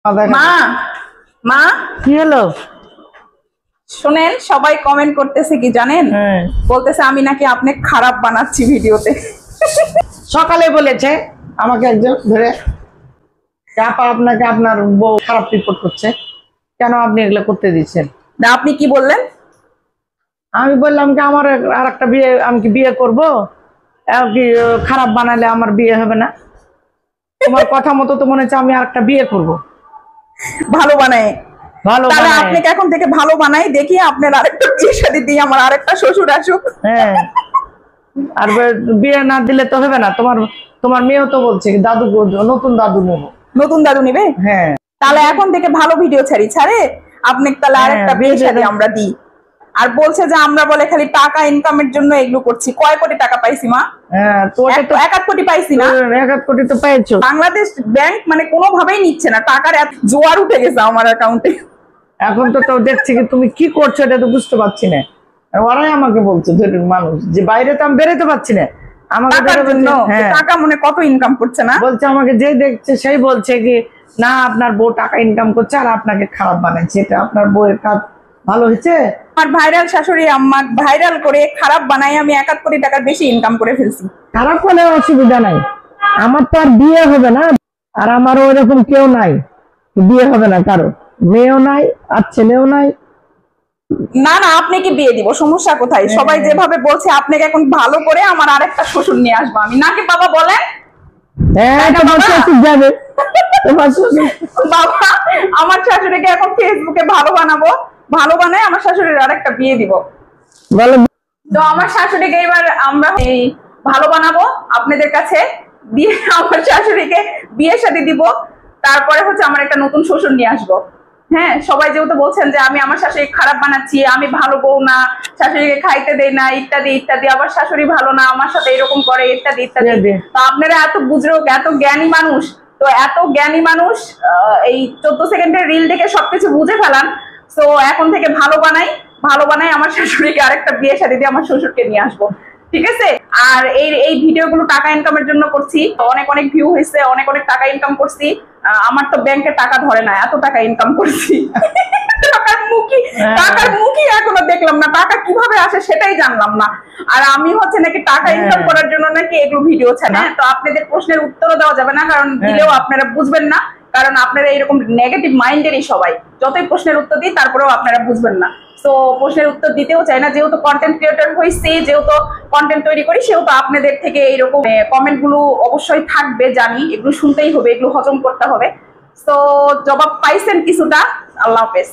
মা মা কি হলো? শুনেন, সবাই কমেন্ট করতেছে কি জানেন? বলতেছে আমি নাকি আপনি খারাপ বানাচ্ছি ভিডিওতে। সকালে বলেছে আমাকে একজন ধরে, আপা আপনাকে আপনার বউ খারাপ রিপোর্ট করছে, কেন আপনি এগুলো করতে দিচ্ছেন? না, আপনি কি বললেন? আমি বললাম কি আমার আর একটা বিয়ে, আমি কি বিয়ে করবো? কি খারাপ বানালে আমার বিয়ে হবে না? তোমার কথা মতো তো মনে হচ্ছে আমি আর একটা বিয়ে করবো। ভালো বানায়? ভালো তাহলে বানায়। আপনাকে এখন থেকে ভালো বানাই, দেখি আপনার আরেকটা বিয়ে শাদী দিয়ে আমার আরেকটা শ্বশুর আসুক। হ্যাঁ, আর বিয়ে না দিলে তো হবে না। তোমার তোমার মেয়েও তো বলছে দাদু, নতুন দাদু নেবো। নতুন দাদু নিবে? হ্যাঁ, তাহলে এখন থেকে ভালো ভিডিও ছাড়ে আপনি তাহলে আরেকটা বিয়ে শাদী আমরা দিই। আর বলছে যে আমরা বলে খালি টাকা ইনকামের জন্য এগুলো করছি। কয় কোটি টাকা পাইছি মা? হ্যাঁ, তো ওটা তো 1 কোটি পাইছি না? 1 কোটি তো পেয়েছো। বাংলাদেশ ব্যাংক মানে কোনোভাবেই নিচ্ছে না, টাকার এত জোয়ার উঠে গেছে আমার অ্যাকাউন্টে। এখন তো দেখছি কি তুমি কি করছো এটা তো বুঝতে পারছি না। আর ওরাই আমাকে বলছে ধরুন মানুষ যে বাইরে তো আমি বেরোতে পারছি না, আমাকে টাকার জন্য। হ্যাঁ, টাকা মনে কত ইনকাম করছে না? বলছে আমাকে যে দেখছে সেই বলছে কি না আপনার বউ টাকা ইনকাম করছে আর আপনাকে খারাপ বানাইছে, এটা আপনার বউয়ের কাজ ভালো হয়েছে। আমার ভাইরাল শাশুড়ি আম্মা ভাইরাল করে খারাপ বানাই আমি 1 কোটি টাকার বেশি ইনকাম করে ফেলছি। খারাপ করলে অসুবিধা নাই, আমার তো আর বিয়ে হবে না, আর আমারও ওইরকম কেউ নাই, বিয়ে হবে না কারো, মেয়েও নাই আর ছেলেও নাই। না না, আপনি কি বিয়ে দিব? সমস্যা কোথায়? সবাই যেভাবে বলছে আপনাকে এখন ভালো করে আমার আরেকটা শ্বশুর নিয়ে আসবো আমি, নাকি বাবা বলেন? হ্যাঁ, তোমার শ্বশুর যাবে, তোমার শ্বশুর। বাবা, আমার শাশুড়িকে এখন ফেসবুকে ভালো বানাবো, ভালো বানায় আমার শাশুড়ির আরেকটা বিয়ে দিব। বলো তো আমার শাশুড়িকে এবার আমরা এই ভালো বানাবো আপনাদের কাছে, দিয়ে আমার শাশুড়িকে বিয়ে শাদী দিব, তারপরে হচ্ছে আমার একটা নতুন শ্বশুর নিয়ে আসবো। হ্যাঁ, সবাই যেহেতু বলছেন যে আমি আমার শাশুড়ি খারাপ বানাচ্ছি, আমি ভালো বউ না, শাশুড়িকে খাইতে দেই না, ইত্যাদি ইত্যাদি, আবার শাশুড়ি ভালো না, আমার সাথে এরকম করে, ইত্যাদি ইত্যাদি। তো আপনারা এত বুজরুক, এত জ্ঞানী মানুষ, তো এত জ্ঞানী মানুষ এই 14 সেকেন্ডের রিল দেখে সবকিছু বুঝে ফেলান। তো এখন থেকে ভালো বানাই আমার শাশুড়িকে আরেকটা বিয়ে শাদী দিয়ে আমার শ্বশুরকে নিয়ে আসবো, ঠিক আছে? আর এই ভিডিওগুলো টাকা ইনকামের জন্য করছি, অনেক অনেক ভিউ হয়েছে, অনেক অনেক টাকা ইনকাম করছি। আমার তো ব্যাংকে টাকা ধরে না, এত টাকা ইনকাম করছি। টাকার মুখই এখনো দেখলাম না, টাকা কিভাবে আসে সেটাই জানলাম না। আর আমি হচ্ছে নাকি টাকা ইনকাম করার জন্য নাকি এগুলো ভিডিও ছাড়ে। তো আপনাদের প্রশ্নের উত্তরও দেওয়া যাবে না, কারণ দিলেও আপনারা বুঝবেন না, কারণ আপনারা এরকম নেগেটিভ মাইন্ডেরই সবাই। যতই প্রশ্নের উত্তর দিই তারপরেও আপনারা বুঝবেন না। তো প্রশ্নের উত্তর দিতেও চাই না, যেহেতু কন্টেন্ট ক্রিয়েটর হয়েছে, যেহেতু কন্টেন্ট তৈরি করি, সেহেতু আপনাদের থেকে এইরকম কমেন্ট গুলো অবশ্যই থাকবে, জানি এগুলো শুনতেই হবে, এগুলো হজম করতে হবে। তো জবাব পাইছেন কিছুটা। আল্লাহ হাফেজ।